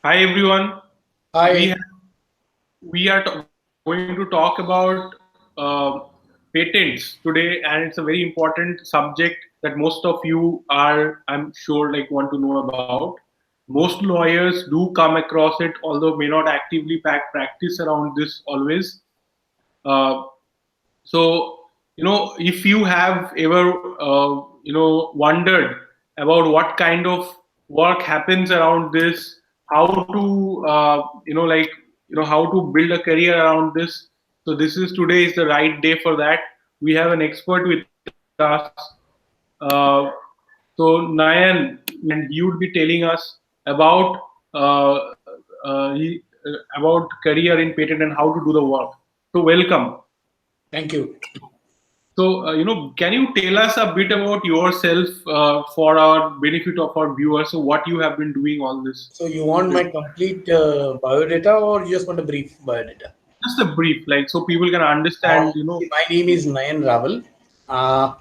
Hi everyone. We Hi. have, we are going to talk about patents today, and it's a very important subject that most of you are, I'm sure, like want to know about. Most lawyers do come across it, although may not actively practice around this always. Uh, so, if you have ever, wondered about what kind of work happens around this, how to, how to build a career around this. So this is today is the right day for that. We have an expert with us. Uh, so Nayan, and he would be telling us about about career in patent and how to do the work. So welcome. Thank you. So, can you tell us a bit about yourself for our benefit of our viewers? So, what you have been doing all this? So you want my complete biodata or you just want a brief biodata? Just a brief, like, so people can understand. My name is Nayan Rawal. I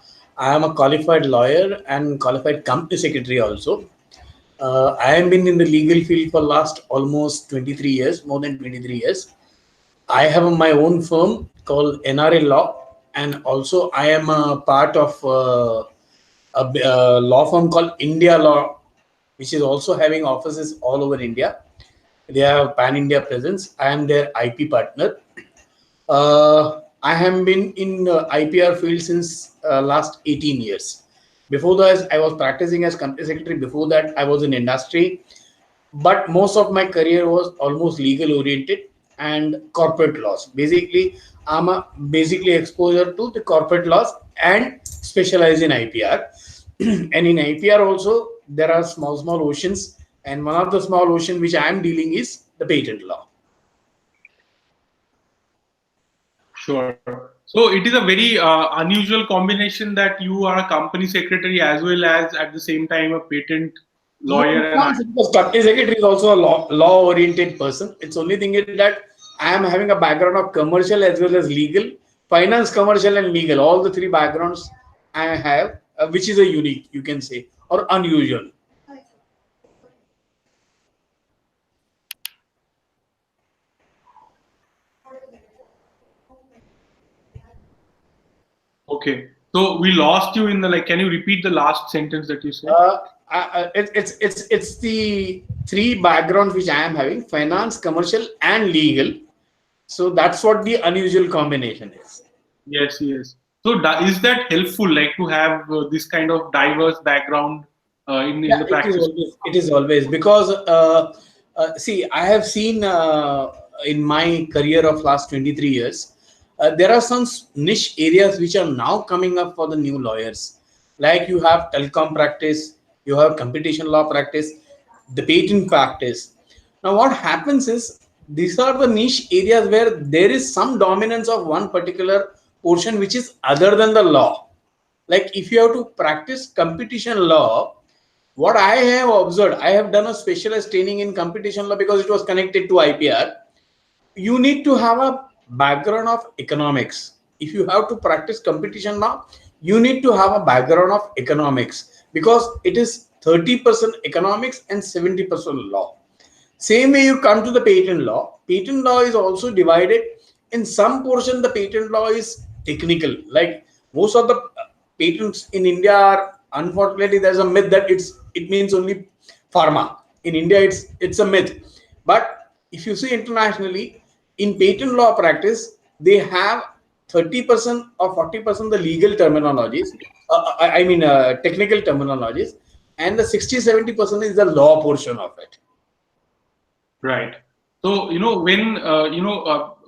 am a qualified lawyer and qualified company secretary also. I have been in the legal field for last almost 23 years, more than 23 years. I have my own firm called NRA Law, and also I am a part of a law firm called India Law, which is also having offices all over India. They have pan-India presence. I am their IP partner. I have been in IPR field since last 18 years. Before that, I was practicing as company secretary. Before that, I was in industry. But most of my career was almost legal oriented and corporate laws. Basically, I'm a basically exposure to the corporate laws and specialize in IPR. And in IPR also, there are small oceans. And one of the small ocean which I am dealing is the patent law. Sure. So, it is a very unusual combination that you are a company secretary as well as at the same time a patent No, lawyer. it comes because company secretary is also a law oriented person. It's only thing is that I am having a background of commercial as well as legal, finance, commercial, and legal. All the three backgrounds I have, which is a unique, you can say, or unusual. Okay. So we lost you in the like. Can you repeat the last sentence that you said? It's the three backgrounds which I am having: finance, commercial, and legal. So that's what the unusual combination is. Yes, yes. So is that helpful, like to have this kind of diverse background in Yeah, the it is practice? always. It is always because see, I have seen in my career of last 23 years, there are some niche areas which are now coming up for the new lawyers. Like you have telecom practice, you have competition law practice, the patent practice. Now, what happens is these are the niche areas where there is some dominance of one particular portion which is other than the law. Like if you have to practice competition law, what I have observed, I have done a specialized training in competition law because it was connected to IPR. You need to have a background of economics. If you have to practice competition law, you need to have a background of economics because it is 30% economics and 70% law. Same way you come to the patent law. Patent law is also divided in some portion. The patent law is technical. Like most of the patents in India are, unfortunately, there's a myth that it means only pharma. In India, it's a myth. But if you see internationally, in patent law practice, they have 30% or 40% the legal terminologies. Technical terminologies, and the 60-70% is the law portion of it. Right. So,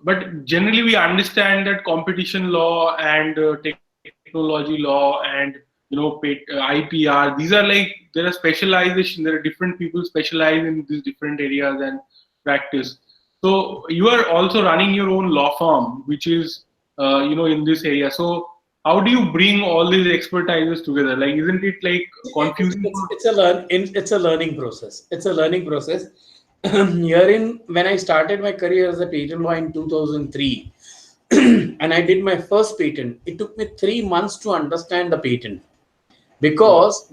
but generally we understand that competition law and technology law and, IPR, these are like, there are specialization, there are different people specialize in these different areas and practice. So you are also running your own law firm, which is, in this area. So how do you bring all these expertises together? Like, isn't it like confusing? It's a learning process. It's a learning process. Herein, when I started my career as a patent lawyer in 2003, and I did my first patent, it took me 3 months to understand the patent because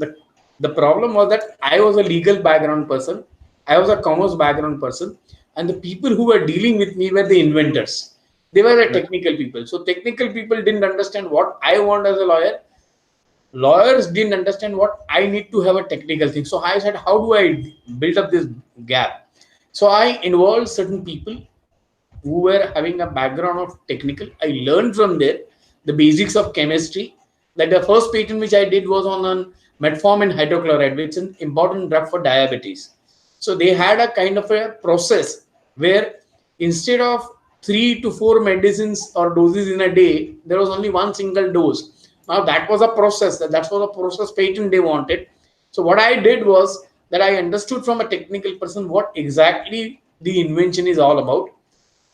the problem was that I was a legal background person. I was a commerce background person, and the people who were dealing with me were the inventors. They were the Right. technical people. So technical people didn't understand what I want as a lawyer. Lawyers didn't understand what I need to have a technical thing. So I said, how do I build up this gap? So I involved certain people who were having a background of technical. I learned from there the basics of chemistry. Like the first patent which I did was on metformin hydrochloride, which is an important drug for diabetes. So they had a kind of a process where instead of 3 to 4 medicines or doses in a day, there was only one single dose. Now that was a process. That was a process patent they wanted. So what I did was that I understood from a technical person what exactly the invention is all about.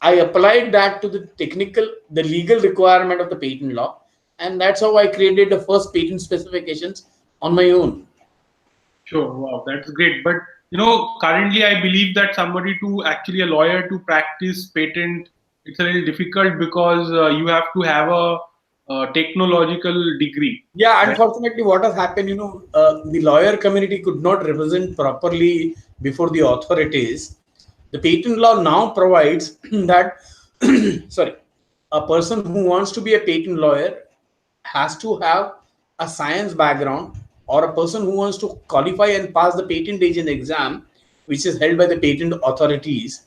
I applied that to the legal requirement of the patent law, and that's how I created the first patent specifications on my own. Sure. Wow, that's great. But currently I believe that somebody to actually a lawyer to practice patent, it's a little difficult because you have to have a technological degree. Yeah, Right. unfortunately, what has happened, the lawyer community could not represent properly before the authorities. The patent law now provides that, sorry, a person who wants to be a patent lawyer has to have a science background, or a person who wants to qualify and pass the patent agent exam, which is held by the patent authorities,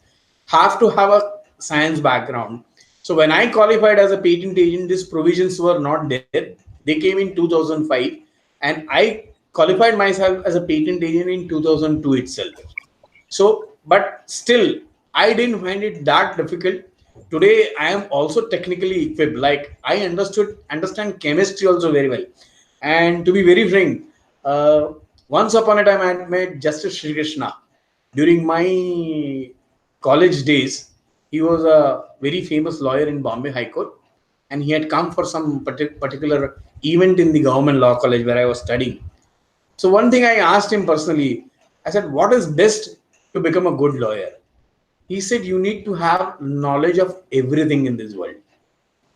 have to have a science background. So when I qualified as a patent agent, these provisions were not there. They came in 2005, and I qualified myself as a patent agent in 2002 itself. So, but still, I didn't find it that difficult. Today, I am also technically equipped. Like I understand chemistry also very well. And to be very frank, once upon a time, I had met Justice Sri Krishna during my college days. He was a very famous lawyer in Bombay High Court, and he had come for some particular event in the government law college where I was studying. So one thing I asked him personally, I said, "What is best to become a good lawyer?" He said, "You need to have knowledge of everything in this world.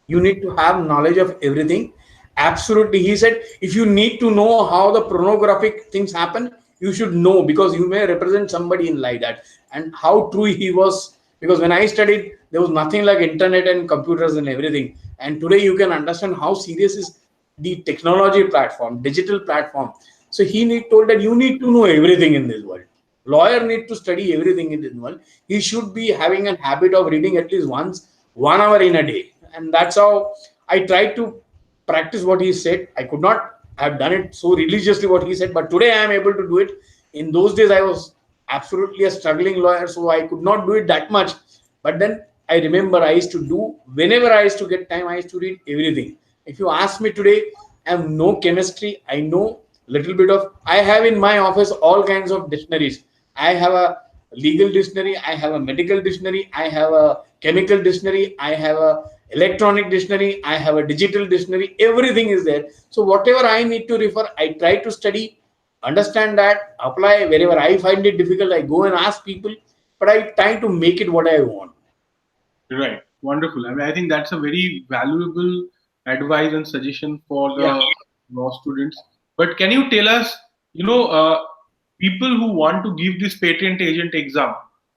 You need to have knowledge of everything." Absolutely. He said, if you need to know how the pornographic things happen, you should know, because you may represent somebody in like that. And how true he was, because when I studied, there was nothing like internet and computers and everything. And today you can understand how serious is the technology platform, digital platform. So told that you need to know everything in this world. Lawyer need to study everything in this world. He should be having a habit of reading at least once 1 hour in a day. And that's how I tried to practice what he said. I could not have done it so religiously what he said, but today I am able to do it. In those days, I was absolutely a struggling lawyer, so I could not do it that much. But then I remember I used to do, whenever I used to get time, I used to read everything. If you ask me today, I have no chemistry. I know little bit of. I have in my office all kinds of dictionaries. I have a legal dictionary. I have a medical dictionary. I have a chemical dictionary. I have a electronic dictionary. I have a digital dictionary. Everything is there. So whatever I need to refer, I try to study, understand that, apply. Wherever I find it difficult, I go and ask people, but I try to make it what I want. Right. Wonderful. I mean, I think that's a very valuable advice and suggestion for Yeah. the law students. But can you tell us, people who want to give this patent agent exam,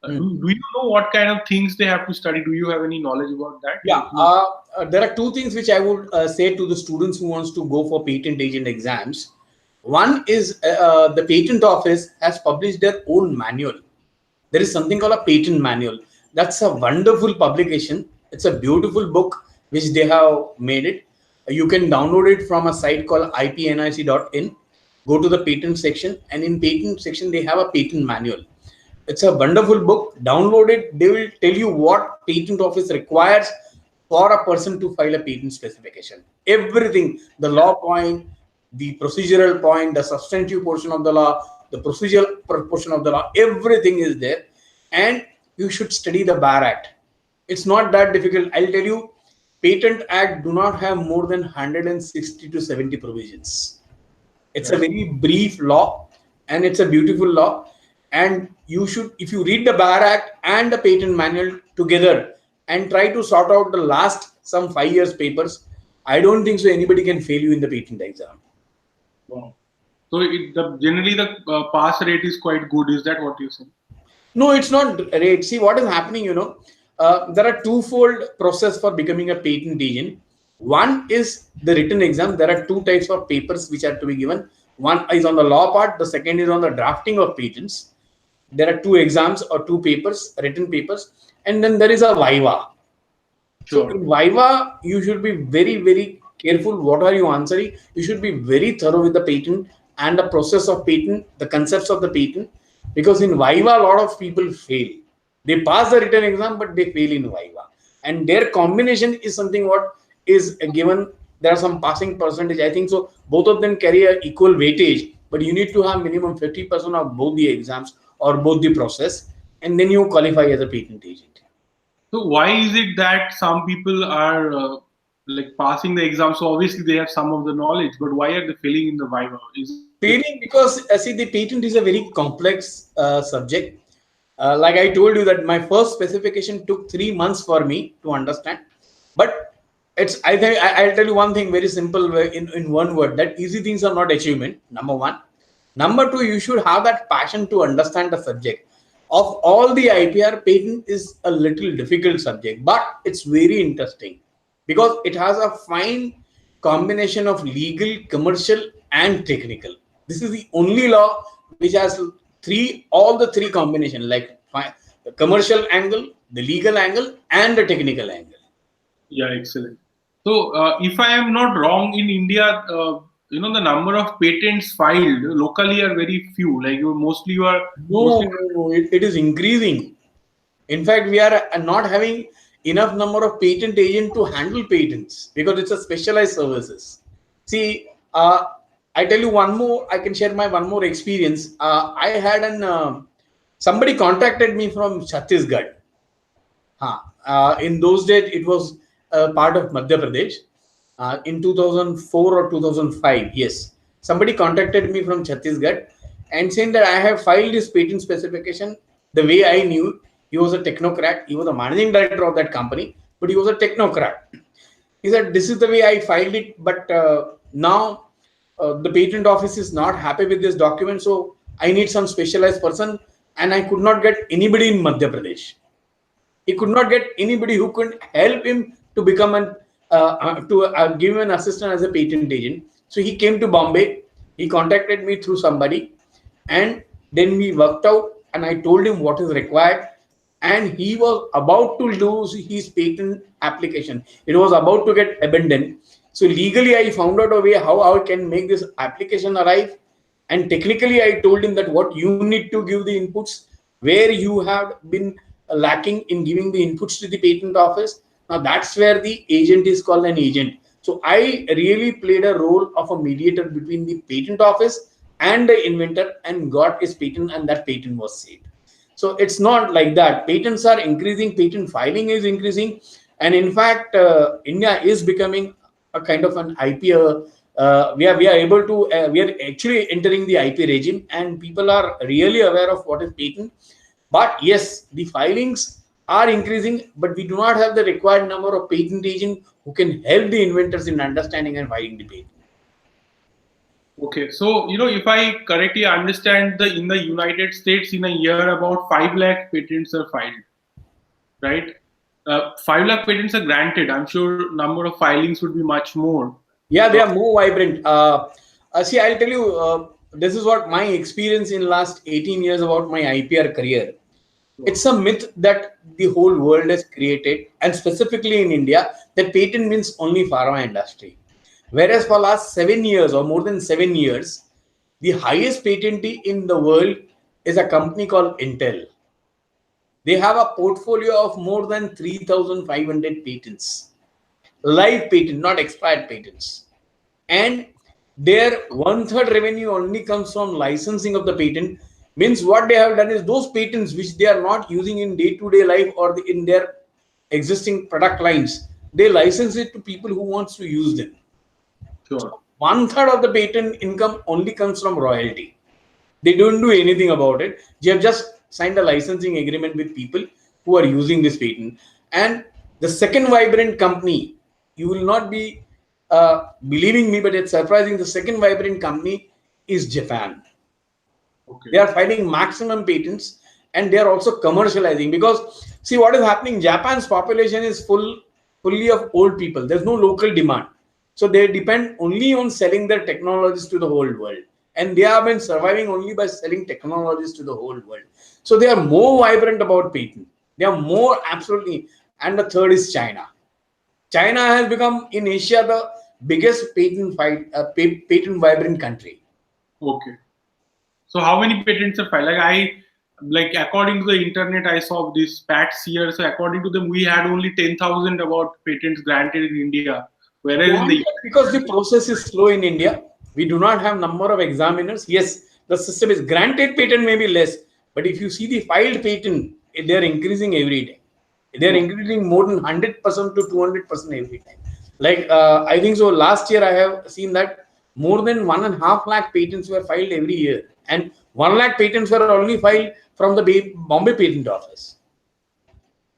do you know what kind of things they have to study? Do you have any knowledge about that? Yeah, there are two things which I would say to the students who wants to go for patent agent exams. One is the patent office has published their own manual. There is something called a patent manual. That's a wonderful publication. It's a beautiful book which they have made it. You can download it from a site called ipnic.in. Go to the patent section, and in patent section they have a patent manual. It's a wonderful book. Download it. They will tell you what patent office requires for a person to file a patent specification. Everything, the law point, the procedural point, the substantive portion of the law, the procedural portion of the law, everything is there. And you should study the Bar Act. It's not that difficult. I'll tell you, Patent Act do not have more than 160 to 70 provisions. It's a Right. very brief law, and it's a beautiful law. And you should, if you read the Bar Act and the patent manual together and try to sort out the last some 5 years papers, I don't think so anybody can fail you in the patent exam. Wow. So generally the pass rate is quite good. Is that what you say? No, it's not rate. See what is happening, there are twofold process for becoming a patent agent. One is the written exam. There are two types of papers which are to be given. One is on the law part, the second is on the drafting of patents. There are two exams or two papers, written papers, and then there is a viva. So Sure. in viva, you should be very, very careful. What are you answering? You should be very thorough with the patent and the process of patent, the concepts of the patent, because in viva, a lot of people fail. They pass the written exam, but they fail in viva. And their combination is something what is given. There are some passing percentage. I think so. Both of them carry a equal weightage, but you need to have minimum 50% of both the exams or both the process, and then you qualify as a patent agent. So why is it that some people are like passing the exam? So obviously they have some of the knowledge, but why are they failing in the Viva? Is it Failing because see the patent is a very complex subject. Like I told you that my first specification took 3 months for me to understand, but it's I think I'll tell you one thing very simple in one word that easy things are not achievement. Number one, number two, you should have that passion to understand the subject. Of all the IPR, patent is a little difficult subject, but it's very interesting because it has a fine combination of legal, commercial, and technical. This is the only law which has all the three combination like the commercial angle, the legal angle, and the technical angle. yeah, excellent. So if I am not wrong, in India, the number of patents filed locally are very few. Like you are No, mostly. no, no, it is increasing. In fact, we are not having enough number of patent agent to handle patents because it's a specialized services. See, I tell you one more. I can share my one more experience. I had somebody contacted me from Chhattisgarh. In those days, it was part of Madhya Pradesh. In 2004 or 2005, yes, somebody contacted me from Chhattisgarh and saying that I have filed this patent specification. The way I knew, he was a technocrat. He was the managing director of that company, but he was a technocrat. He said, "This is the way I filed it, but now the patent office is not happy with this document, so I need some specialized person, and I could not get anybody in Madhya Pradesh. He could not get anybody who could help him to become an to give him an assistant as a patent agent. So he came to Bombay. He contacted me through somebody, and then we worked out. And I told him what is required, and he was about to lose his patent application. It was about to get abandoned. So legally, I found out a way how I can make this application arrive, and technically I told him that what you need to give the inputs, where you have been lacking in giving the inputs to the patent office. Now that's where the agent is called an agent. So I really played a role of a mediator between the patent office and the inventor and got his patent, and that patent was saved. So it's not like that. Patents are increasing, patent filing is increasing, and in fact, India is becoming a kind of an IP. We are able to we are actually entering the IP regime, and people are really aware of what is patent. But yes, the filings are increasing, but we do not have the required number of patent agents who can help the inventors in understanding and filing the patent. Okay, so if I correctly understand, in the United States in a year about 5 lakh patents are filed, right? 5 lakh patents are granted. I'm sure number of filings would be much more. Yeah, they Uh, are more vibrant. See, I'll tell you, this is what my experience in last 18 years about my IPR career. It's a myth that the whole world has created, and specifically in India, that patent means only pharma industry. Whereas for last 7 years or more than 7 years, the highest patentee in the world is a company called Intel. They have a portfolio of more than 3,500 patents, live patent, not expired patents. And their one third revenue only comes from licensing of the patent. Means what they have done is those patents which they are not using in day-to-day life or in their existing product lines, they license it to people who wants to use them. sure. So one third of the patent income only comes from royalty. They don't do anything about it. They have just signed a licensing agreement with people who are using this patent. And the second vibrant company, you will not be believing me, but it's surprising. The second vibrant company is Japan. Okay. They are filing maximum patents. and they are also commercializing. Because see what is happening, Japan's population is fully of old people. There's no local demand, so they depend only on selling their technologies to the whole world, and they have been surviving only by selling technologies to the whole world. So they are more vibrant about patent. They are more absolutely. And the third is China. China has become in Asia the biggest patent vibrant country. Okay. So how many patents are filed? Like according to the internet, I saw this PATS here. So according to them, we had only 10,000 about patents granted in India, whereas in the Because the process is slow in India, we do not have number of examiners. Yes, the system is granted patent may be less, but if you see the filed patent, they are increasing every day. They are increasing more than 100% to 200% every time. Like I think so. Last year I have seen that more than 1.5 lakh patents were filed every year, and 1 lakh patents were only filed from the Bombay Patent Office.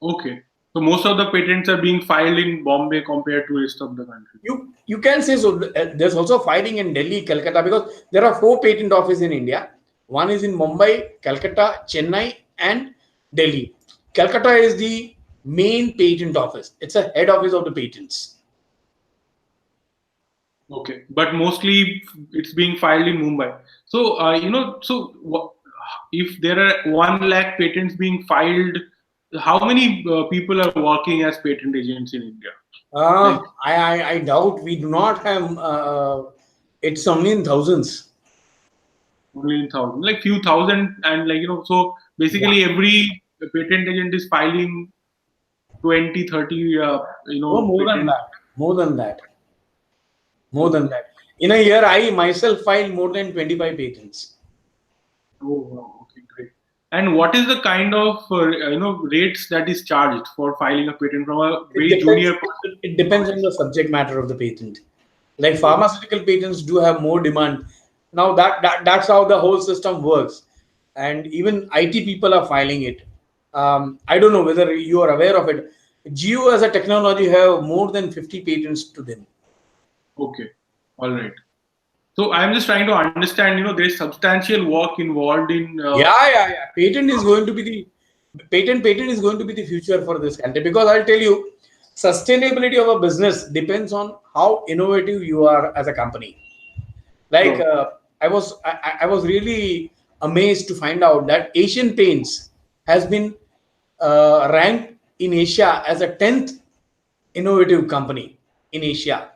Okay. So most of the patents are being filed in Bombay compared to rest of the country. You can say so. There's also filing in Delhi, Calcutta, because there are 4 patent offices in India. One is in Mumbai, Calcutta, Chennai, and Delhi. Calcutta is the main patent office. It's a head office of the patents. Okay, but mostly it's being filed in Mumbai. So if there are 1 lakh patents being filed, how many people are working as patent agents in India? Like, I doubt. We do not have. It's only in thousands. only in thousand, like few thousand, and so basically every patent agent is filing 20, 30, Oh, more than that. More than that. More than that. In a year, I myself file more than 25 patents. Oh, wow. Okay, great. And what is the kind of rates that is charged for filing a patent from a very junior person? It depends on the subject matter of the patent. Like pharmaceutical patents do have more demand. Now that's how the whole system works, and even IT people are filing it. I don't know whether you are aware of it. Geo as a technology have more than 50 patents to them. Okay, all right. So I'm just trying to understand. There's substantial work involved in. Yeah. Patent is going to be the patent is going to be the future for this country, because I'll tell you, sustainability of a business depends on how innovative you are as a company. Like I was really amazed to find out that Asian Paints has been ranked in Asia as a 10th innovative company in Asia.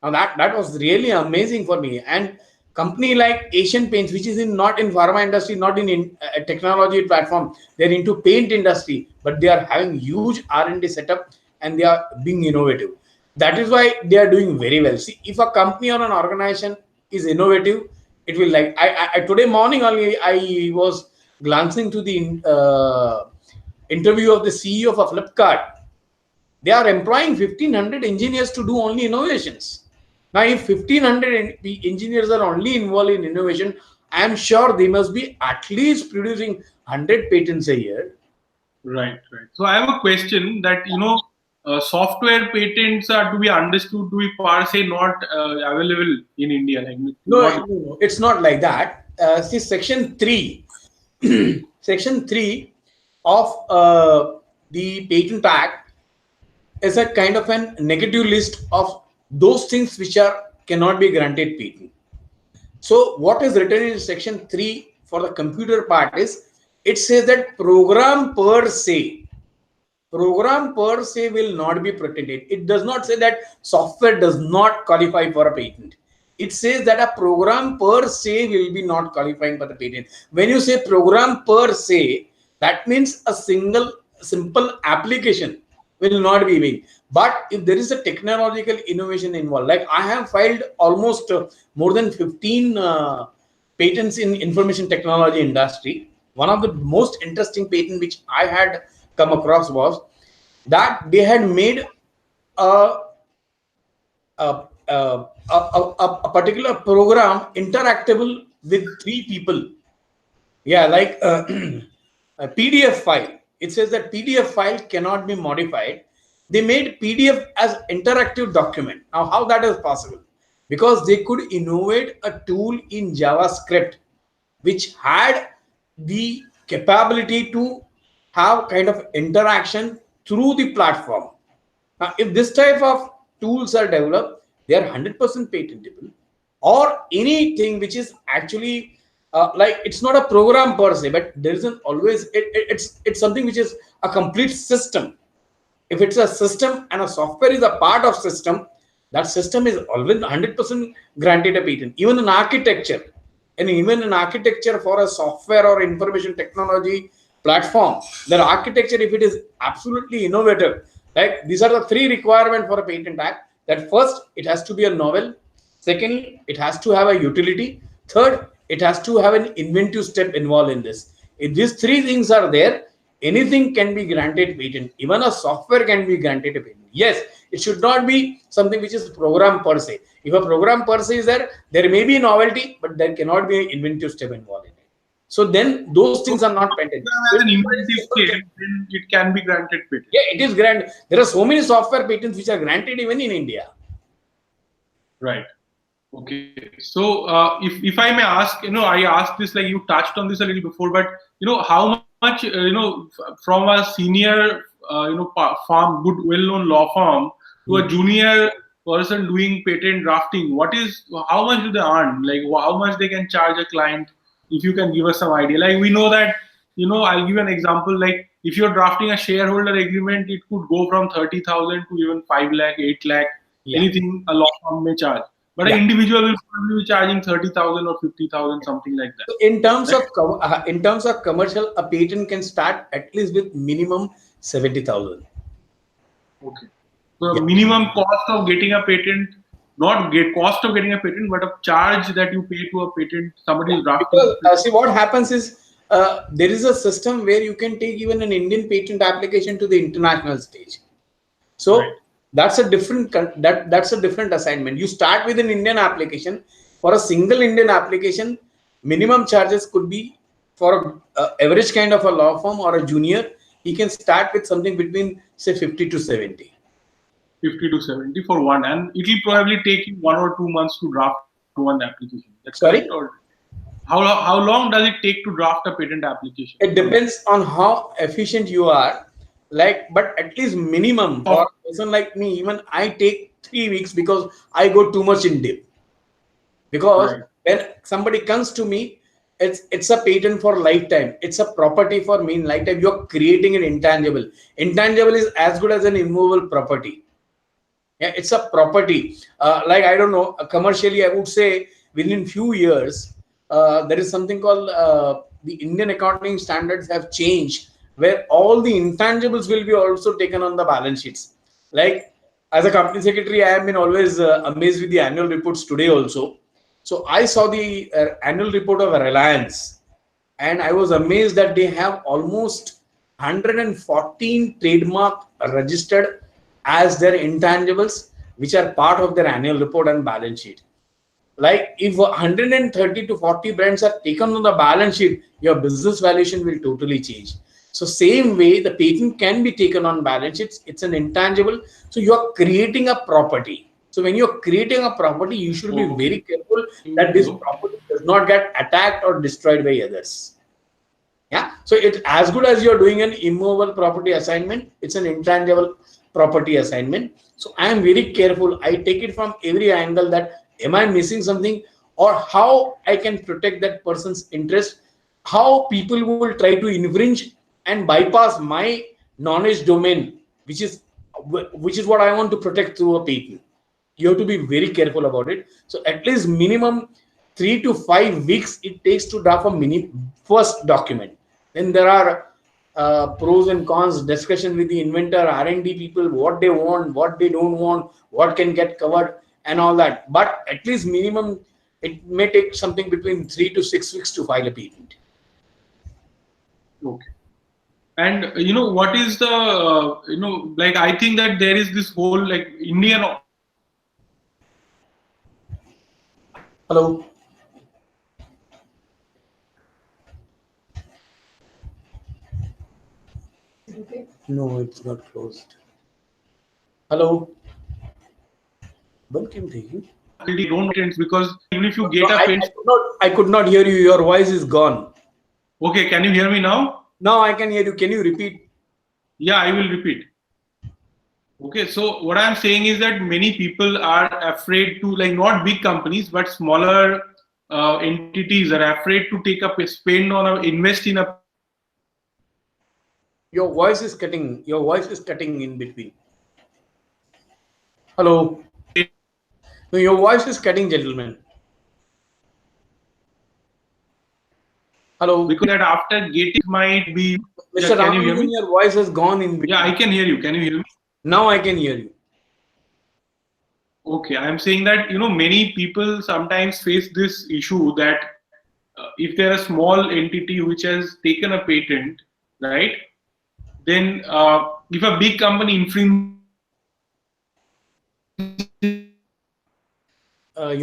Now that was really amazing for me. And company like Asian Paints, which is not in pharma industry, not in technology platform, they're into paint industry, but they are having huge R&D setup and they are being innovative. That is why they are doing very well. See, if a company or an organization is innovative, it will like I today morning only I was glancing to the interview of the CEO of a Flipkart. They are employing 1,500 engineers to do only innovations. Now, if 1,500 engineers are only involved in innovation, I am sure they must be at least producing 100 patents a year. Right. So I have a question that software patents are to be understood to be per se not available in India. Like No, it's not like that. See, Section 3, Section 3 of the Patent Act is a kind of a negative list of those things which cannot be granted patent. So what is written in Section 3 for the computer part is, it says that program per se will not be protected. It does not say that software does not qualify for a patent. It says that a program per se will be not qualifying for the patent. When you say program per se, that means a simple application will not be made. But if there is a technological innovation involved, like I have filed almost more than 15 patents in information technology industry. One of the most interesting patent which I had come across was that they had made a a particular program interactable with 3 people. Yeah, like a PDF file. It says that PDF file cannot be modified. They made PDF as interactive document. Now, how that is possible? Because they could innovate a tool in JavaScript which had the capability to have kind of interaction through the platform. Now, if this type of tools are developed, they are 100% patentable, or anything which is actually like, it's not a program per se, but there isn't always it's something which is a complete system. If it's a system and a software is a part of system, that system is always 100% granted a patent. Even in architecture, and even in architecture for a software or information technology platform, the architecture, if it is absolutely innovative, like, these are the three requirements for a patent act. That first, it has to be a novel. Secondly, it has to have a utility. Third, it has to have an inventive step involved in this. If these three things are there, anything can be granted patent. Even a software can be granted a patent. Yes, it should not be something which is program per se. If a program per se is there, there may be novelty, but there cannot be an inventive step involved in it. So then those things are not patented. As an inventive step, then it can be granted patent. Yeah, it is granted. There are so many software patents which are granted even in India. Right. Okay. So, if I may ask, I asked this, like, you touched on this a little before, but how much, from a senior, firm, good, well-known law firm, to a junior person doing patent drafting, how much do they earn? Like, how much they can charge a client? If you can give us some idea. Like, we know that, I'll give you an example. Like, if you're drafting a shareholder agreement, it could go from 30,000 to even 5 lakh, 8 lakh, anything a law firm may charge. But an individual will probably be charging 30,000 or 50,000, something like that. So in terms of commercial, a patent can start at least with minimum 70,000. Okay. So minimum cost of getting a patent, not cost of getting a patent, but a charge that you pay to a patent, somebody is drafting. See, what happens is, there is a system where you can take even an Indian patent application to the international stage. So that's a different that's a different assignment. You start with an Indian application. For a single Indian application, minimum charges could be, for a average kind of a law firm or a junior, he can start with something between, say, 50 to 70. 50 to 70 for one, and it will probably take you 1 or 2 months to draft one application. That's correct. Or how long does it take to draft a patent application? It depends on how efficient you are. Like, but at least minimum for a person like me, even I take 3 weeks, because I go too much in depth. Because when somebody comes to me, it's a patent for lifetime. It's a property for me in lifetime. You're creating an intangible. Intangible is as good as an immovable property. Yeah, it's a property. Like, I don't know, commercially, I would say within few years, there is something called the Indian accounting standards have changed, where all the intangibles will be also taken on the balance sheets. Like, as a company secretary, I have been always amazed with the annual reports today also. So I saw the annual report of Reliance, and I was amazed that they have almost 114 trademark registered as their intangibles, which are part of their annual report and balance sheet. Like, if 130 to 40 brands are taken on the balance sheet, your business valuation will totally change. So same way, the patent can be taken on balance sheets. It's an intangible. So you are creating a property. So when you're creating a property, you should be very careful that this property does not get attacked or destroyed by others. Yeah. So it's as good as you're doing an immovable property assignment. It's an intangible property assignment. So I am very careful. I take it from every angle, that am I missing something, or how I can protect that person's interest, how people will try to infringe and bypass my knowledge domain, which is what I want to protect through a patent. You have to be very careful about it. So at least minimum 3 to 5 weeks it takes to draft a first document. Then there are pros and cons, discussion with the inventor, R&D people, what they want, what they don't want, what can get covered, and all that. But at least minimum, it may take something between 3 to 6 weeks to file a patent. Okay. And what is the like, I think that there is this whole, like, Indian. Hello. Okay. No, it's not closed. Hello. Because Don't, because even if you get a patent, I could not hear you. Your voice is gone. Okay, can you hear me now? Now I can hear you. Can you repeat? Yeah, I will repeat. Okay, so what I'm saying is that many people are afraid to, like, not big companies, but smaller entities are afraid to take up a spend on a invest in a Your voice is cutting. Your voice is cutting in between. Hello. No, your voice is cutting, gentlemen. Hello. because that after getting might be. Mr. Yeah, can you hear Ramanujan, me? your voice has gone in Yeah, I between. can hear you. Can you hear me? Now I can hear you. Okay, I'm saying that many people sometimes face this issue that if they're a small entity which has taken a patent, right? Then if a big company infringes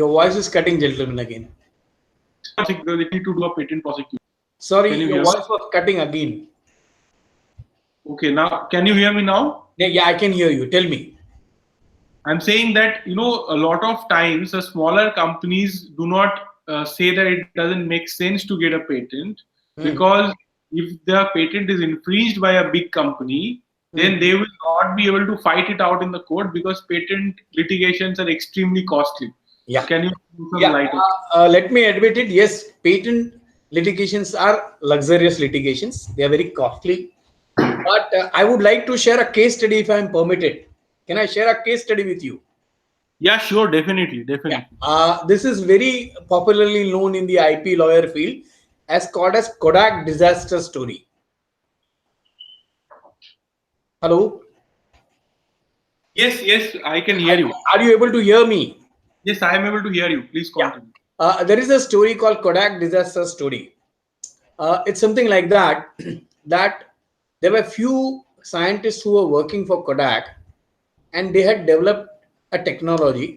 Your voice is cutting, gentlemen, again. they need to do a patent prosecution. Sorry, Can you your hear me? voice was cutting again. Okay, now can you hear me now? Yeah, I can hear you. Tell me. I'm saying that a lot of times the smaller companies do not say that it doesn't make sense to get a patent, Hmm. because if the patent is infringed by a big company, then Hmm. they will not be able to fight it out in the court, because patent litigations are extremely costly. Yeah. Can you throw some Yeah. light on? Let me admit it. Yes, patent litigations are luxurious litigations. They are very costly. But I would like to share a case study if I am permitted. Can I share a case study with you? Yeah, sure, definitely, Yeah. definitely. This is very popularly known in the IP lawyer field as called as Kodak disaster story. Hello? Yes, yes, I can hear you. Are you able to hear me? Yes, I am able to hear you. Please Yeah. continue. There is a story called Kodak disaster story. It's something like that, that there were few scientists who were working for Kodak, and they had developed a technology.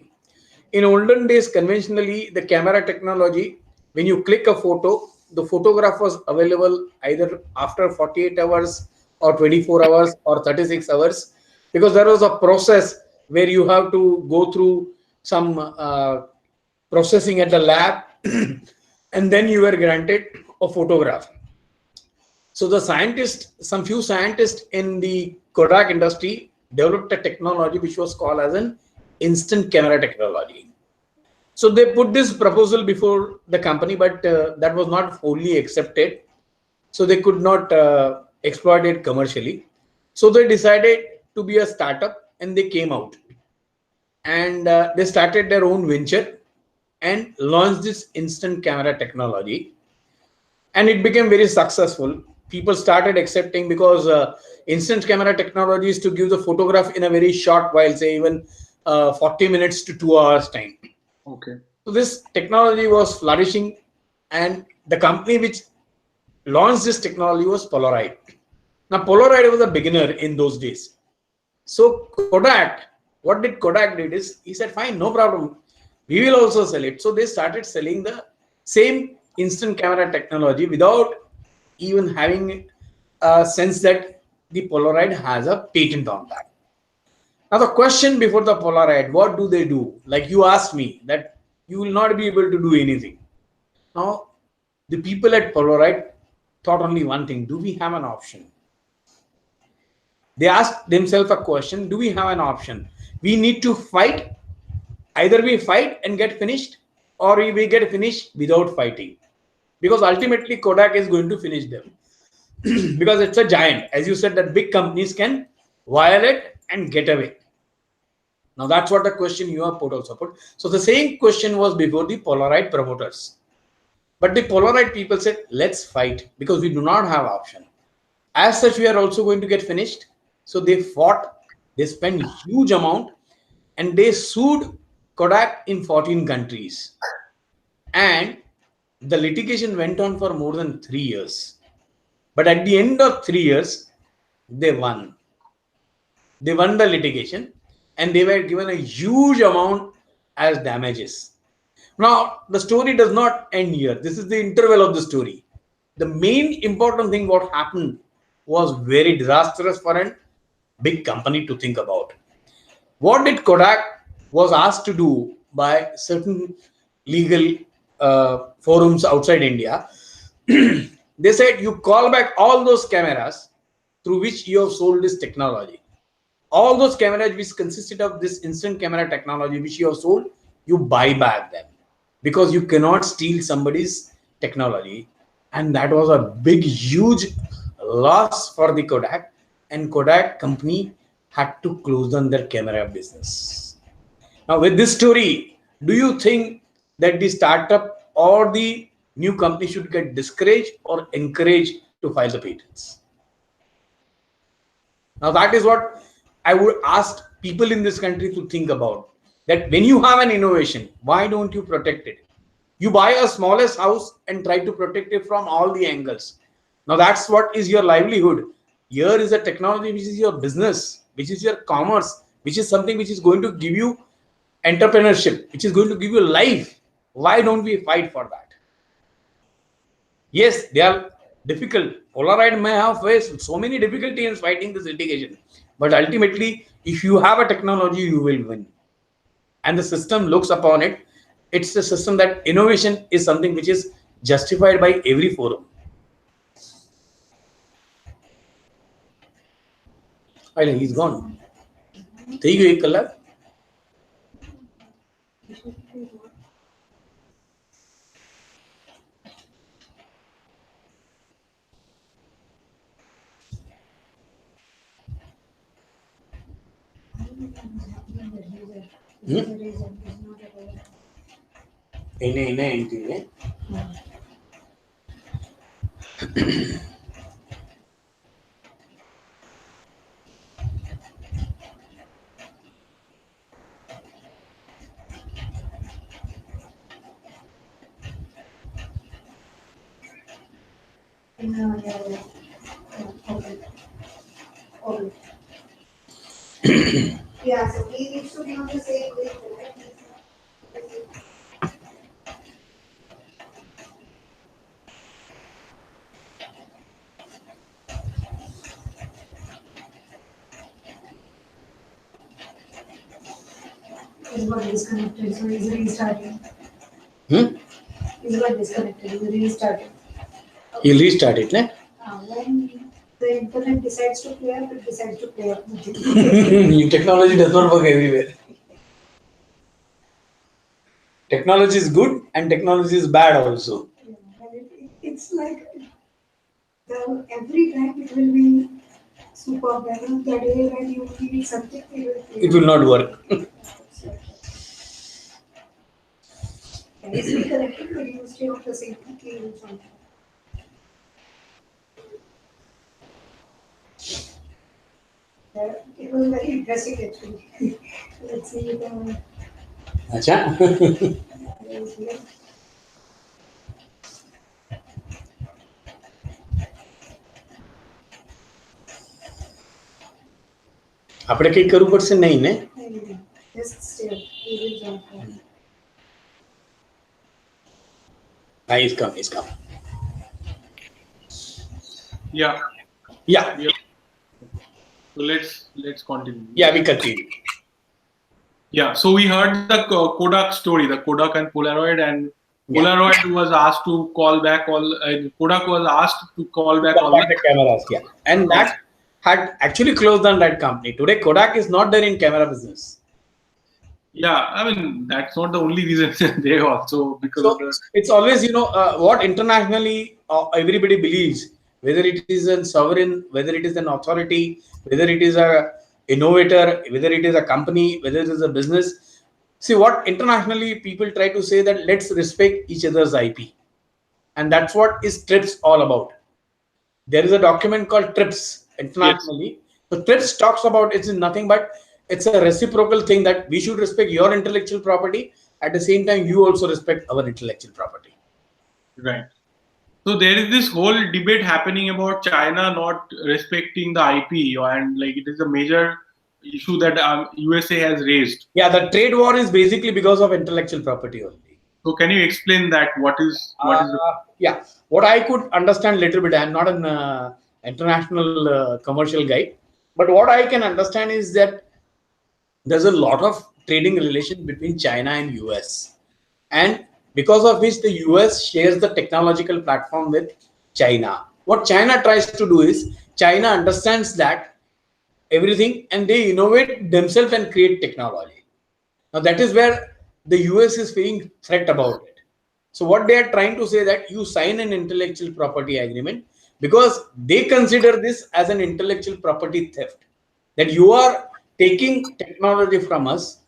In olden days, conventionally, the camera technology, when you click a photo, the photograph was available either after 48 hours or 24 hours or 36 hours, because there was a process where you have to go through some processing at the lab and then you were granted a photograph. So the scientists, some few scientists in the Kodak industry developed a technology which was called as an instant camera technology. So they put this proposal before the company, but that was not wholly accepted. So they could not exploit it commercially. So they decided to be a startup and they came out and they started their own venture and launched this instant camera technology, and it became very successful. People started accepting because instant camera technology is to give the photograph in a very short while, say even 40 minutes to 2 hours time. Okay. So this technology was flourishing, and the company which launched this technology was Polaroid. Now Polaroid was a beginner in those days. So Kodak, what did Kodak did is he said, fine, no problem, we will also sell it. So they started selling the same instant camera technology without even having a sense that the Polaroid has a patent on that. Now the question before the Polaroid, what do they do? Like you asked me that you will not be able to do anything. Now the people at Polaroid thought only one thing: do we have an option? They asked themselves a question: do we have an option? We need to fight. Either we fight and get finished, or we get finished without fighting, because ultimately Kodak is going to finish them. Because it's a giant, as you said, that big companies can violate and get away. Now that's what the question you have put also put. So the same question was before the Polaroid promoters, but the Polaroid people said, let's fight because we do not have option. As such, we are also going to get finished. So they fought, they spent huge amount, and they sued Kodak in 14 countries. And the litigation went on for more than 3 years. But at the end of 3 years, they won. They won the litigation and they were given a huge amount as damages. Now, the story does not end here. This is the interval of the story. The main important thing what happened was very disastrous for a big company to think about. What did Kodak was asked to do by certain legal forums outside India? They said you call back all those cameras through which you have sold this technology. All those cameras which consisted of this instant camera technology which you have sold, you buy back them, because you cannot steal somebody's technology. And that was a big, huge loss for the Kodak, and Kodak company had to close down their camera business. Now, with this story, do you think that the startup or the new company should get discouraged or encouraged to file the patents? Now, that is what I would ask people in this country to think about. That when you have an innovation, why don't you protect it? You buy a smallest house and try to protect it from all the angles. Now, that's what is your livelihood. Here is a technology which is your business, which is your commerce, which is something which is going to give you entrepreneurship, which is going to give you life. Why don't we fight for that? Yes, they are difficult. Polaroid may have faced so many difficulties in fighting this litigation, but ultimately, if you have a technology, you will win. And the system looks upon it. It's a system that innovation is something which is justified by every forum. I think he's gone. There you go, Yeah, so we need to be on the same page. He's got disconnected, so he's restarting. He's got disconnected, he's restarting. He'll restart it, ne? When the internet decides to play up, it decides to play up. Technology does not work everywhere. Technology is good and technology is bad also. Yeah, and it's like every time it will be super better. The day when you need something, It will not work. Can you stay connected or you stay on the same cable something? It was very interesting actually. Let's see if अच्छा આપણે કઈ કરવું પડશે નહીં ને just stay. We will jump. He's come. Yeah. Yeah. So let's continue. Yeah, we continue. Yeah. So we heard the Kodak story, the Kodak and Polaroid, and Polaroid was asked to call back all. Kodak was asked to call back all the cameras. Yeah, and that had actually closed down that company. Today, Kodak is not there in camera business. Yeah, I mean that's not the only reason. They also because of the... It's always what internationally everybody believes, whether it is a sovereign, whether it is an authority, whether it is a innovator, whether it is a company, whether it is a business. See, what internationally people try to say that let's respect each other's IP, and that's what is TRIPS all about. There is a document called TRIPS internationally. Yes. So TRIPS talks about it's nothing but it's a reciprocal thing that we should respect your intellectual property. At the same time, you also respect our intellectual property. Right. So there is this whole debate happening about China not respecting the IP, and like it is a major issue that USA has raised. Yeah, the trade war is basically because of intellectual property only. So can you explain that? What is yeah, what I could understand little bit. I'm not an international commercial guy, but what I can understand is that there's a lot of trading relation between China and US, and because of which the US shares the technological platform with China. What China tries to do is, China understands that everything and they innovate themselves and create technology. Now that is where the US is feeling threat about it. So what they are trying to say that you sign an intellectual property agreement because they consider this as an intellectual property theft. That you are taking technology from us,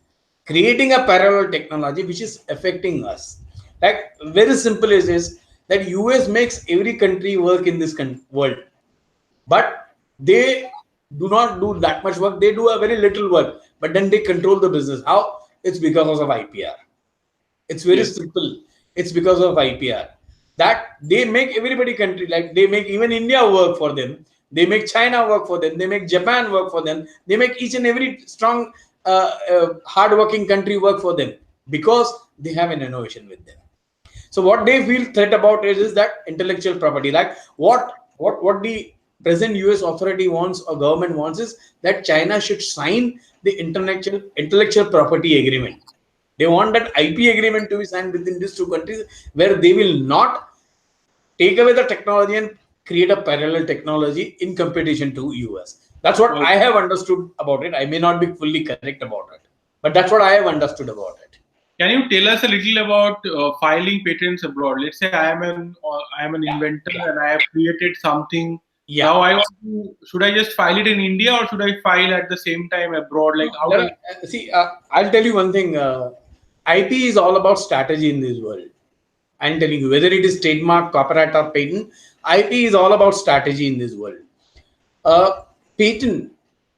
creating a parallel technology which is affecting us. Like very simple is this, that US makes every country work in this world, but they do not do that much work. They do a very little work, but then they control the business. How? It's because of IPR. It's very Yes. simple. It's because of IPR that they make everybody country, like they make even India work for them. They make China work for them. They make Japan work for them. They make each and every strong, hard-working country work for them because they have an innovation with them. So what they feel threat about is that intellectual property. Like what the present US authority wants or government wants is that China should sign the intellectual property agreement. They want that IP agreement to be signed within these two countries where they will not take away the technology and create a parallel technology in competition to US. That's what I have understood about it. I may not be fully correct about it, but that's what I have understood about it. Can you tell us a little about filing patents abroad? Let's say I am an inventor and I have created something. Yeah. Now I want to, should I just file it in India or should I file at the same time abroad? Like how does See, I'll tell you one thing. IP is all about strategy in this world. I'm telling you, whether it is trademark, copyright, or patent, IP is all about strategy in this world. Patent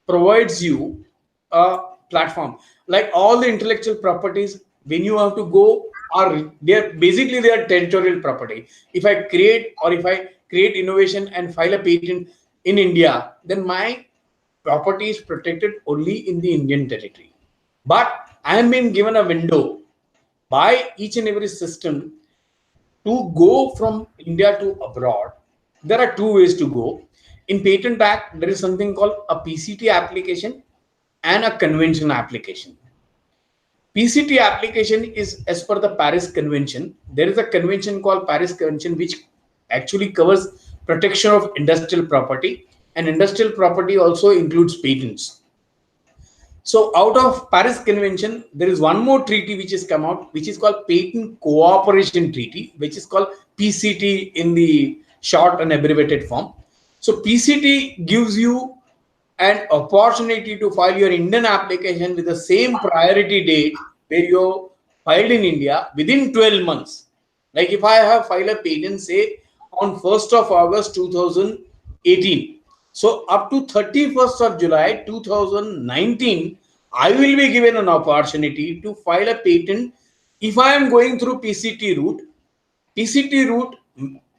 provides you a platform. Like all the intellectual properties, when you have to go, are they're basically they are territorial property. If I create innovation and file a patent in India, then my property is protected only in the Indian territory. But I am being given a window by each and every system to go from India to abroad. There are two ways to go. In Patent Act, there is something called a PCT application and a convention application. PCT application is as per the Paris Convention. There is a convention called Paris Convention which actually covers protection of industrial property, and industrial property also includes patents. So out of Paris Convention, there is one more treaty which has come out, which is called Patent Cooperation Treaty, which is called PCT in the short and abbreviated form. So PCT gives you an opportunity to file your Indian application with the same priority date where you filed in India within 12 months. Like if I have filed a patent, say on 1st of August 2018, so up to 31st of July 2019, I will be given an opportunity to file a patent. If I am going through PCT route, PCT route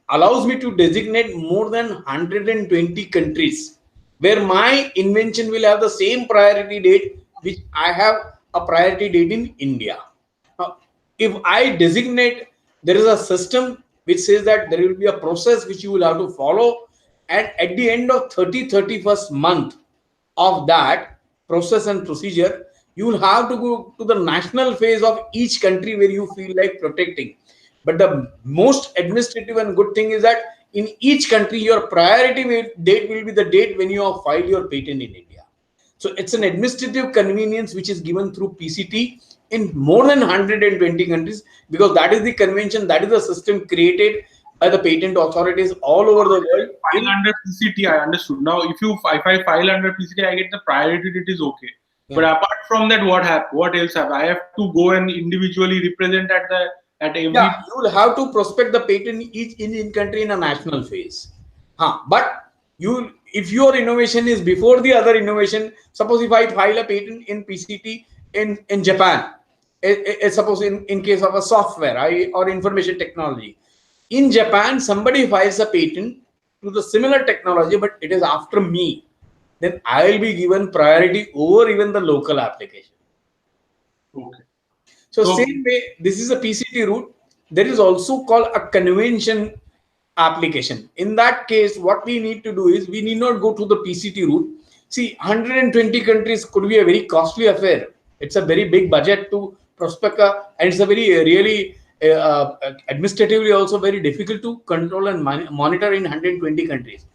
allows me to designate more than 120 countries where my invention will have the same priority date which I have a priority date in India. Now, if I designate, there is a system which says that there will be a process which you will have to follow, and at the end of 31st month of that process and procedure, you will have to go to the national phase of each country where you feel like protecting. But the most administrative and good thing is that in each country, your priority date will be the date when you have filed your patent in India. So it's an administrative convenience which is given through PCT in more than 120 countries, because that is the convention, that is the system created by the patent authorities all over the world. file under PCT? I understood. Now, if I file under PCT, I get the priority date is okay. Yeah. But apart from that, what else have I have to go and individually represent at every? Yeah, you will have to prospect the patent in each Indian country in a national phase. But if your innovation is before the other innovation, suppose if I file a patent in PCT in Japan, suppose in case of a software or information technology, in Japan somebody files a patent to the similar technology, but it is after me, then I will be given priority over even the local application. Okay. So same way, this is a PCT route. There is also called a convention application. In that case, what we need to do is we need not go to the PCT route. See, 120 countries could be a very costly affair. It's a very big budget to prospect, and it's a very really administratively also very difficult to control and monitor in 120 countries.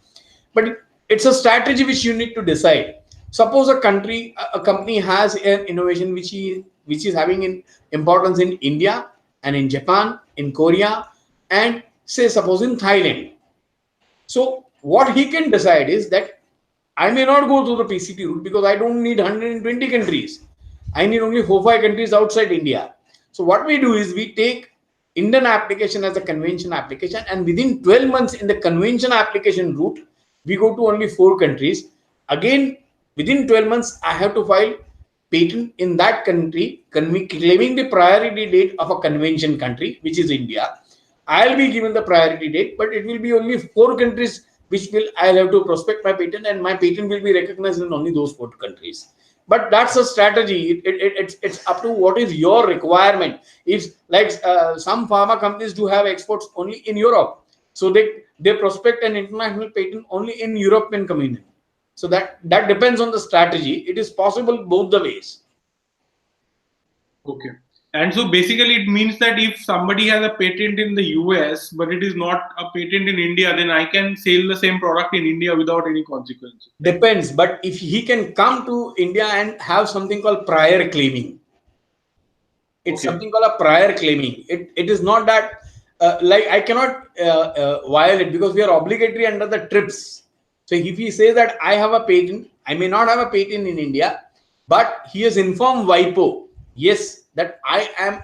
But it's a strategy which you need to decide. Suppose a company has an innovation which is having an importance in India and in Japan, in Korea, and say suppose in Thailand. So what he can decide is that I may not go through the PCT route because I don't need 120 countries. I need only 4-5 countries outside India. So what we do is we take Indian application as a convention application, and within 12 months in the convention application route, we go to only 4 countries. Again, within 12 months, I have to file patent in that country, claiming the priority date of a convention country, which is India. I'll be given the priority date, but it will be only 4 countries which I'll have to prospect my patent, and my patent will be recognized in only those 4 countries. But that's a strategy. It's up to what is your requirement. If like some pharma companies do have exports only in Europe, so they prospect an international patent only in European community. So that depends on the strategy. It is possible both the ways. Okay. And so basically it means that if somebody has a patent in the US, but it is not a patent in India, then I can sell the same product in India without any consequences. Depends. But if he can come to India and have something called prior claiming, it's something called a prior claiming. It is not that like I cannot violate because we are obligatory under the TRIPS. So if he says that I have a patent, I may not have a patent in India, but he has informed WIPO, yes, that I am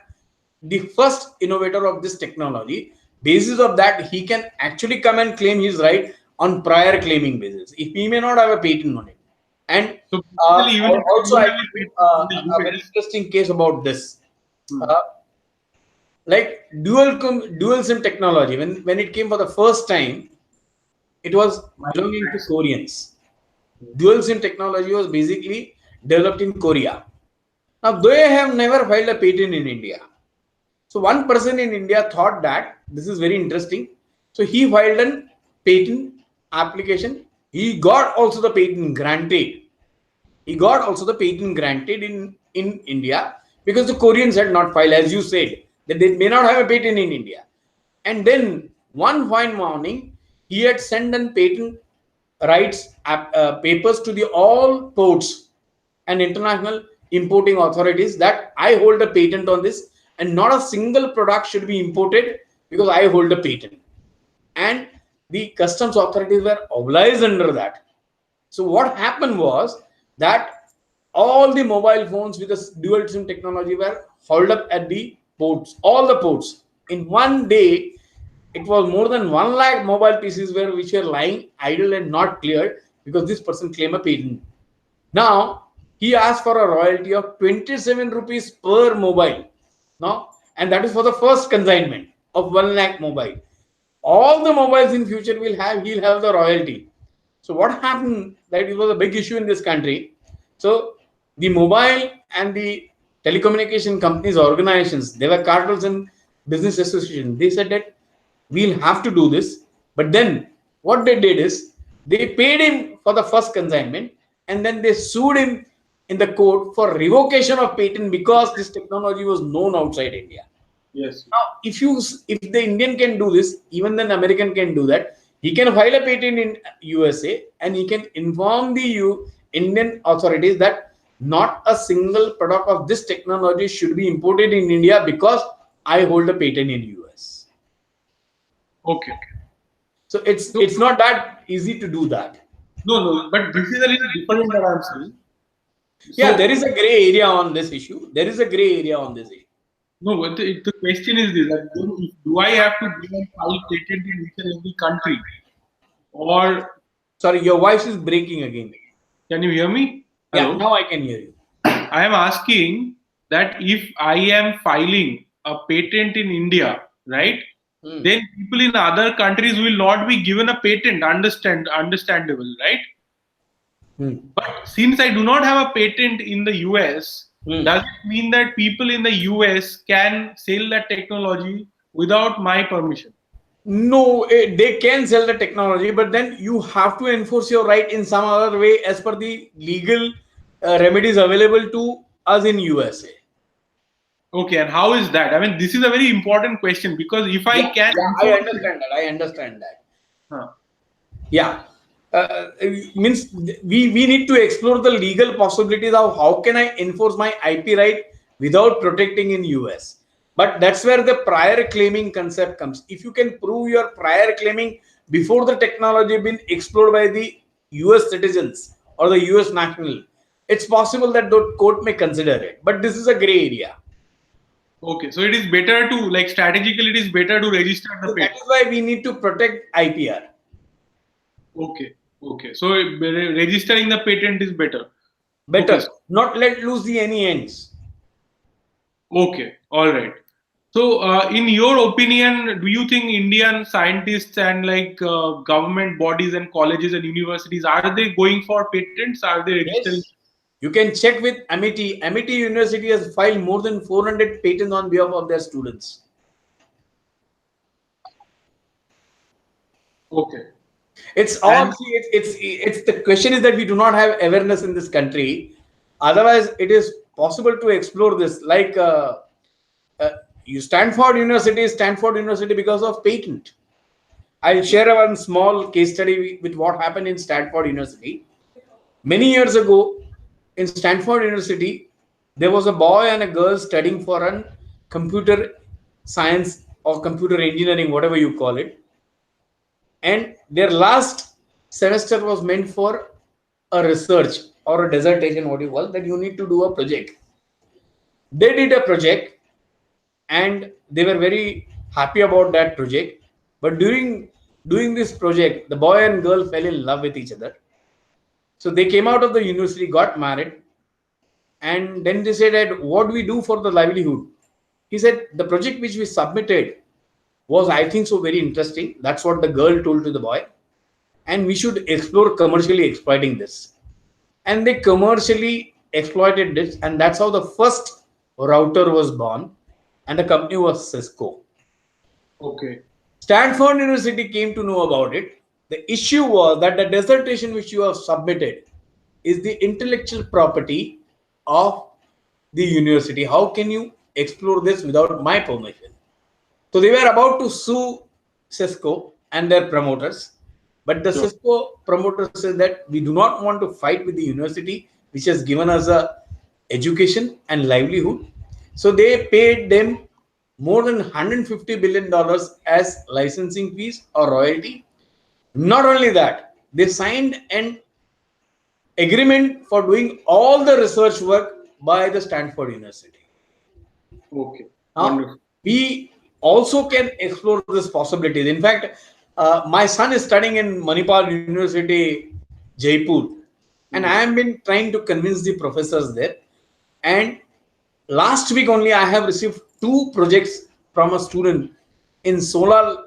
the first innovator of this technology. Basis of that, he can actually come and claim his right on prior claiming basis. If he may not have a patent on it. And so also I will a very interesting case about this. Like dual SIM technology, when it came for the first time, it was belonging to Koreans. Dual SIM technology was basically developed in Korea. Now they have never filed a patent in India. So one person in India thought that this is very interesting. So he filed a patent application. He got also the patent granted. He got also the patent granted in India because the Koreans had not filed, as you said, that they may not have a patent in India. And then one fine morning, he had sent an patent rights papers to the all ports and international importing authorities that I hold a patent on this, and not a single product should be imported because I hold a patent. And the customs authorities were obliged under that. So what happened was that all the mobile phones with the dual SIM technology were hauled up at the ports, all the ports. In one day, it was more than 1 lakh mobile pieces which were lying idle and not cleared because this person claimed a patent. Now, he asked for a royalty of 27 rupees per mobile. No? And that is for the first consignment of 1 lakh mobile. All the mobiles in future he'll have the royalty. So what happened, that it was a big issue in this country. So the mobile and the telecommunication companies, organizations, they were cartels and business associations. They said that we'll have to do this. But then what they did is they paid him for the first consignment and then they sued him in the court for revocation of patent because this technology was known outside India. Yes. Now, if the Indian can do this, even the American can do that. He can file a patent in USA and he can inform the Indian authorities that not a single product of this technology should be imported in India because I hold a patent in US. Okay. So it's not that easy to do that. No, but this is a little different than I'm saying. Yeah, there is a gray area on this issue. No, but the question is this: that do I have to go and file patent in each and every country, or? Sorry, your voice is breaking again. Can you hear me? Hello? Yeah, now I can hear you. I am asking that if I am filing a patent in India, right? Then people in other countries will not be given a patent. Understandable, right? But since I do not have a patent in the US, does it mean that people in the US can sell that technology without my permission? No, they can sell the technology, but then you have to enforce your right in some other way as per the legal remedies available to us in USA. Okay, and how is that? I mean, this is a very important question because if I can, I understand that. I understand that. Huh. Yeah. Means we need to explore the legal possibilities of how can I enforce my IP right without protecting in US. But that's where the prior claiming concept comes. If you can prove your prior claiming before the technology been explored by the US citizens or the US national, it's possible that the court may consider it. But this is a gray area. Okay, so it is better to, like, strategically, it is better to register the So that patent. is why we need to protect IPR. Okay, okay. So registering the patent is better. Okay, Better, not let loose the any ends. okay, all right. So, in your opinion, do you think Indian scientists and like government bodies and colleges and universities, are they going for patents? Are they registering? Yes. You can check with Amity. Amity University has filed more than 400 patents on behalf of their students. Okay. It's all, And see, it's the question is that we do not have awareness in this country. Otherwise, it is possible to explore this. Like Stanford University because of patent. I'll share one small case study with what happened in Stanford University. Many years ago, in Stanford University, there was a boy and a girl studying for an computer science or computer engineering, whatever you call it. And their last semester was meant for a research or a dissertation, what you call that you need to do a project. They did a project and they were very happy about that project. But during doing this project, the boy and girl fell in love with each other. So they came out of the university, got married, and then they said, what do we do for the livelihood? He said, the project which we submitted was, I think, so very interesting. That's what the girl told to the boy. And we should explore commercially exploiting this. And they commercially exploited this. And that's how the first router was born. And the company was Cisco. okay, Stanford University came to know about it. The issue was that the dissertation which you have submitted is the intellectual property of the university. How can you explore this without my permission? So they were about to sue Cisco and their promoters, but the sure. Cisco promoters said that we do not want to fight with the university, which has given us a education and livelihood. So they paid them more than $150 billion as licensing fees or royalty. Not only that, they signed an agreement for doing all the research work by the Stanford University. Okay, Now, wonderful. we also can explore this possibilities. In fact, my son is studying in Manipal University, Jaipur, and I have been trying to convince the professors there. And last week only, I have received 2 projects from a student in solar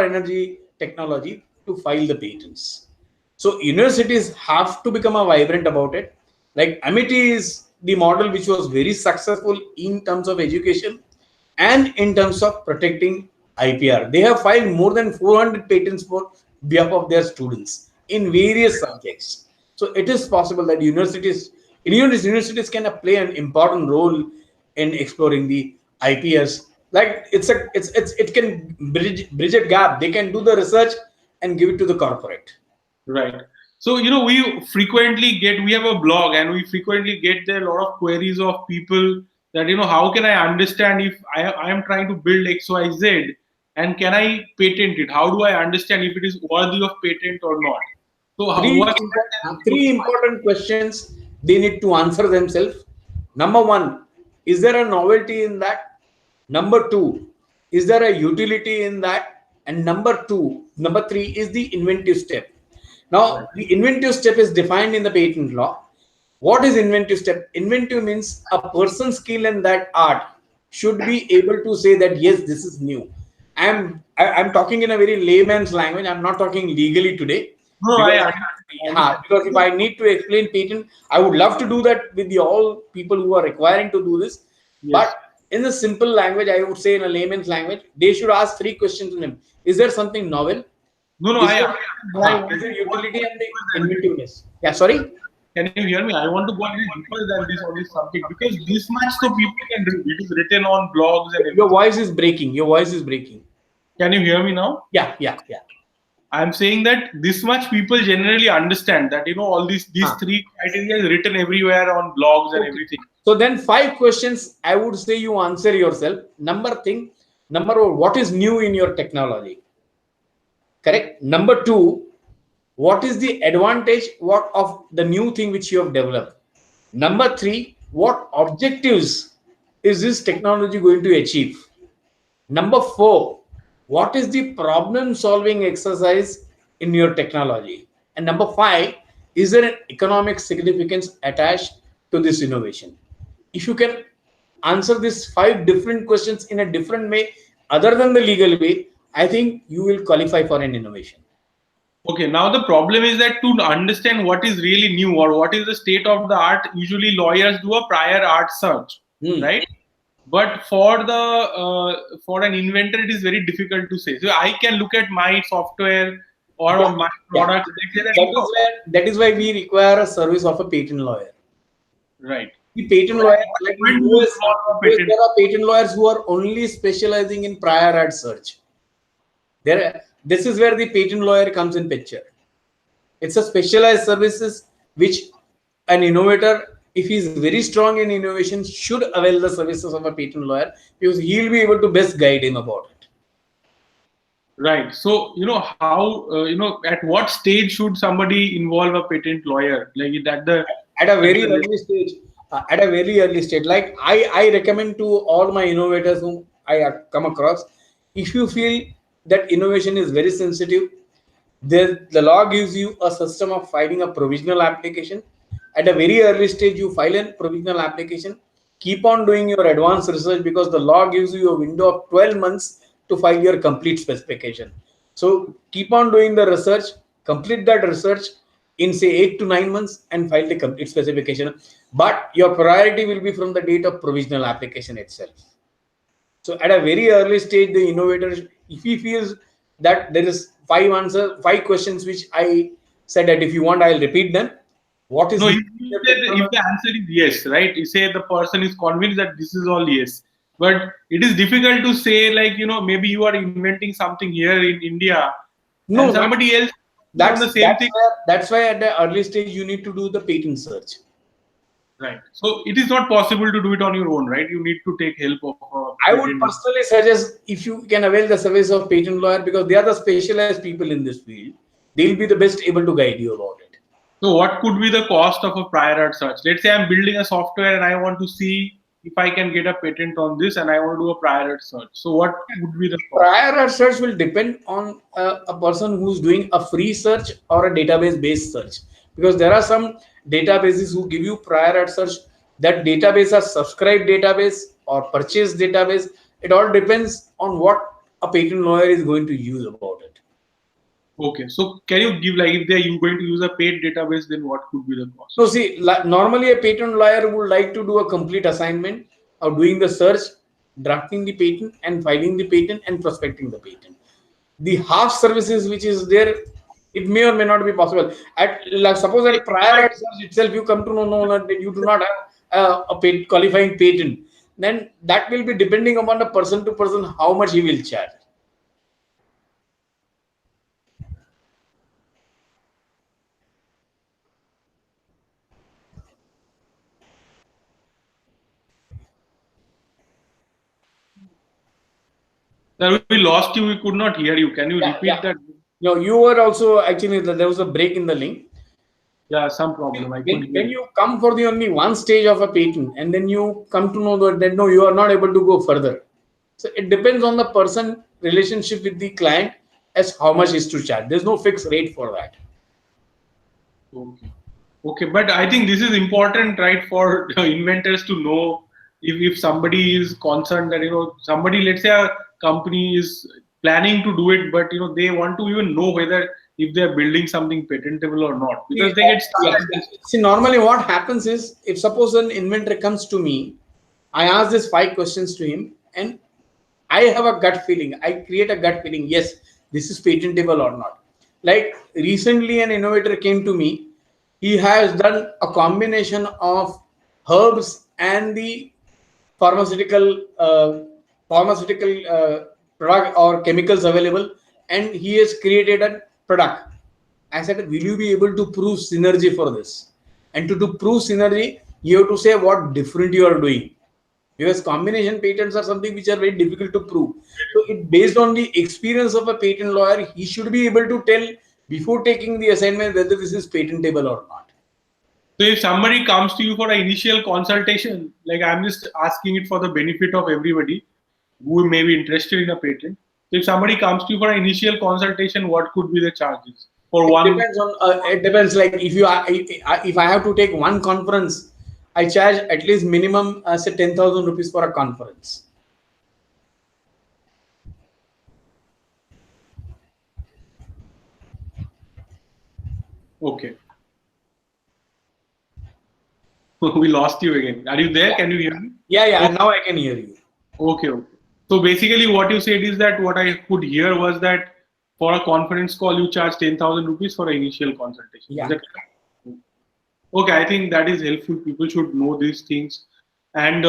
energy technology to file the patents. So universities have to become a vibrant about it. Like Amity is the model which was very successful in terms of education and in terms of protecting IPR. They have filed more than 400 patents for behalf of their students in various subjects. So it is possible that universities can play an important role in exploring the IPS. Like it can bridge a gap. They can do the research and give it to the corporate. Right. So, we have a blog and we frequently get there a lot of queries of people that, how can I understand if I am trying to build XYZ and can I patent it? How do I understand if it is worthy of patent or not? So, Three, what? three important questions they need to answer themselves. Number one, is there a novelty in that? Number two, is there a utility in that? And number three is the inventive step. Now, the inventive step is defined in the patent law. What is inventive step? Inventive means a person's skill in that art should be able to say that yes, this is new. I'm talking in a very layman's language. I'm not talking legally today No, I because understand. because if I need to explain patent, I would love to do that with the all people who are requiring to do this. Yes. But in a simple language, I would say in a layman's language, they should ask 3 questions to him. Is there something novel? No, Is I there, understand. is there utility and the inventiveness? Yeah, sorry. Can you hear me? I want to go a little deeper than this on this subject because this much so people can read. It is written on blogs and Your everything. voice is breaking. Your voice is breaking. Can you hear me now? Yeah. I'm saying that this much people generally understand that all these three criteria is written everywhere on blogs and everything. So then 5 questions I would say you answer yourself. Number one, what is new in your technology? Correct. Number 2, what is the advantage of the new thing which you have developed? Number 3, what objectives is this technology going to achieve? Number 4, what is the problem solving exercise in your technology? And number 5, is there an economic significance attached to this innovation? If you can answer these 5 different questions in a different way other than the legal way, I think you will qualify for an innovation. Okay, now the problem is that to understand what is really new or what is the state of the art, usually lawyers do a prior art search, right? But for an inventor, it is very difficult to say. So I can look at my software or my product. That is why we require a service of a patent lawyer. Right. The patent lawyer, like in US, there are patent lawyers who are only specializing in prior art search. This is where the patent lawyer comes in picture. It's a specialized services which an innovator, if he is very strong in innovation, should avail the services of a patent lawyer because he will be able to best guide him about it. Right. So, how, at what stage should somebody involve a patent lawyer? Like at a very early stage. Like I recommend to all my innovators whom I come across, if you feel that innovation is very sensitive, the law gives you a system of filing a provisional application. At a very early stage, you file a provisional application. Keep on doing your advanced research because the law gives you a window of 12 months to file your complete specification. So keep on doing the research, complete that research in say 8 to 9 months and file the complete specification. But your priority will be from the date of provisional application itself. So at a very early stage, the innovator, if he feels that there is 5 questions which I said that if you want, I'll repeat them. What is if the answer is yes, right? You say the person is convinced that this is all yes. But it is difficult to say, like, maybe you are inventing something here in India and somebody else does the same thing. That's why at the early stage, you need to do the patent search. Right. So it is not possible to do it on your own, right? You need to take help of. I would personally suggest if you can avail the service of patent lawyer because they are the specialized people in this field. They'll be the best able to guide you about it. So what could be the cost of a prior art search? Let's say I'm building a software and I want to see if I can get a patent on this and I want to do a prior art search. So what would be the cost? Prior art search will depend on a person who's doing a free search or a database based search. Because there are some databases who give you prior art search. That database are subscribed database or purchased database. It all depends on what a patent lawyer is going to use about it. Okay, so can you give, like, if they are going to use a paid database, then what could be the cost? So see, normally a patent lawyer would like to do a complete assignment of doing the search, drafting the patent and filing the patent and prospecting the patent. The half services which is there, it may or may not be possible. Suppose at prior art search itself, you come to know that you do not have a qualifying patent, then that will be depending upon the person to person how much he will charge. Sir, we lost you. We could not hear you. Can you repeat that? No, you were also actually, there was a break in the link. Yeah, some problem. When you come for the only one stage of a patent and then you come to know that no, you are not able to go further. So it depends on the person relationship with the client as how much is to charge. There's no fixed rate for that. Okay, but I think this is important, right, for inventors to know if somebody is concerned that somebody, let's say a company is planning to do it, but they want to even know whether if they are building something patentable or not, because they get started. See, normally what happens is, if suppose an inventor comes to me, I ask these 5 questions to him and I have a gut feeling. I create a gut feeling. Yes, this is patentable or not. Like recently an innovator came to me he has done a combination of herbs and the pharmaceutical product or chemicals available, and he has created a product. I said, will you be able to prove synergy for this? And to prove synergy, you have to say what different you are doing, because combination patents are something which are very difficult to prove. So it based on the experience of a patent lawyer, he should be able to tell before taking the assignment whether this is patentable or not. So if somebody comes to you for an initial consultation, like I'm just asking it for the benefit of everybody who may be interested in a patent. So if somebody comes to you for an initial consultation, what could be the charges for It one? depends on it depends. Like if I have to take one conference, I charge at least minimum say 10,000 rupees for a conference. Okay. We lost you again. Are you there? Can you hear me? Yeah. Okay. Now I can hear you. Okay. So basically, what you said is that what I could hear was that for a conference call, you charge 10,000 rupees for an initial consultation. Yeah. Is that correct? Okay, I think that is helpful. People should know these things. And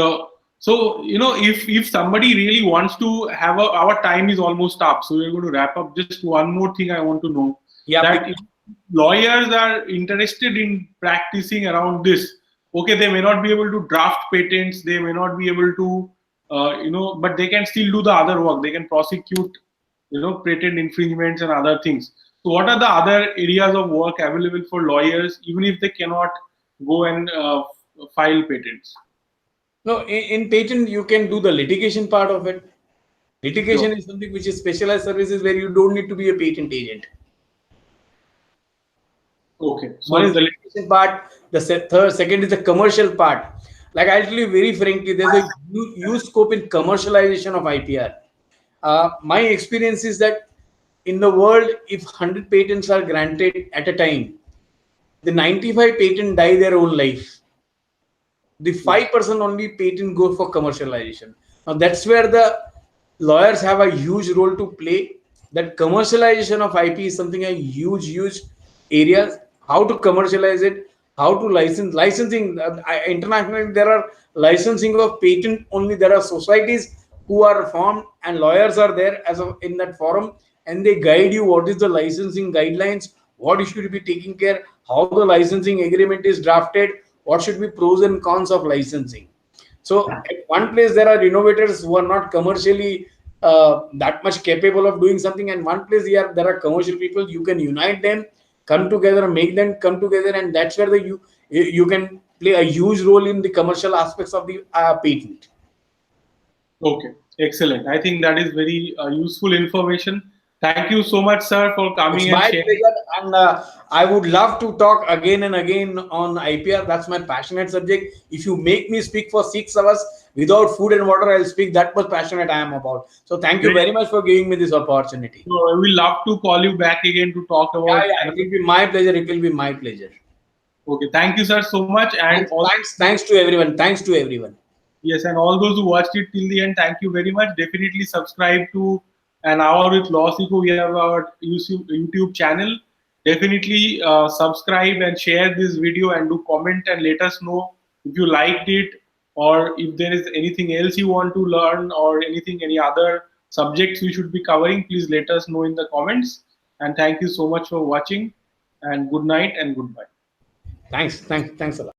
so, if somebody really wants to have our time is almost up, so we're going to wrap up. Just one more thing I want to know, Yeah. that if lawyers are interested in practicing around this, okay, they may not be able to draft patents, they may not be able to, but they can still do the other work. They can prosecute, patent infringements and other things. So what are the other areas of work available for lawyers, even if they cannot go and file patents? No, in patent you can do the litigation part of it. Litigation Sure. is something which is specialized services where you don't need to be a patent agent. Okay. One So is the litigation part. The second is the commercial part. Like I'll tell you very frankly, there's a huge scope in commercialization of IPR. My experience is that in the world, if 100 patents are granted at a time, the 95 patent die their own life. The 5% only patent go for commercialization. Now that's where the lawyers have a huge role to play. That commercialization of IP is something a huge area. How to commercialize it, how to licensing. Internationally, there are licensing of patent only. There are societies who are formed and lawyers are there in that forum, and they guide you what is the licensing guidelines, what you should be taking care, how the licensing agreement is drafted, what should be pros and cons of licensing. So at one place there are innovators who are not commercially that much capable of doing something, and one place there are commercial people. You can unite them, come together, make them come together, and that's where you can play a huge role in the commercial aspects of the patent. Okay, excellent. I think that is very useful information. Thank you so much, sir, for It's coming and my sharing. pleasure, and I would love to talk again and again on IPR. That's my passionate subject. If you make me speak for 6 hours without food and water, I'll speak that much passionate I am about. So thank you Great. very much for giving me this opportunity. So we love to call you back again to talk about. It will be my pleasure. It will be my pleasure. Okay, thank you, sir, so much, and Thanks to everyone. Thanks to everyone. yes, and all those who watched it till the end, thank you very much. Definitely subscribe to An Hour with LawSikho. We have our YouTube channel. Definitely subscribe and share this video and do comment and let us know if you liked it, or if there is anything else you want to learn, or any other subjects we should be covering. Please let us know in the comments. And thank you so much for watching. And good night and goodbye. Thanks a lot.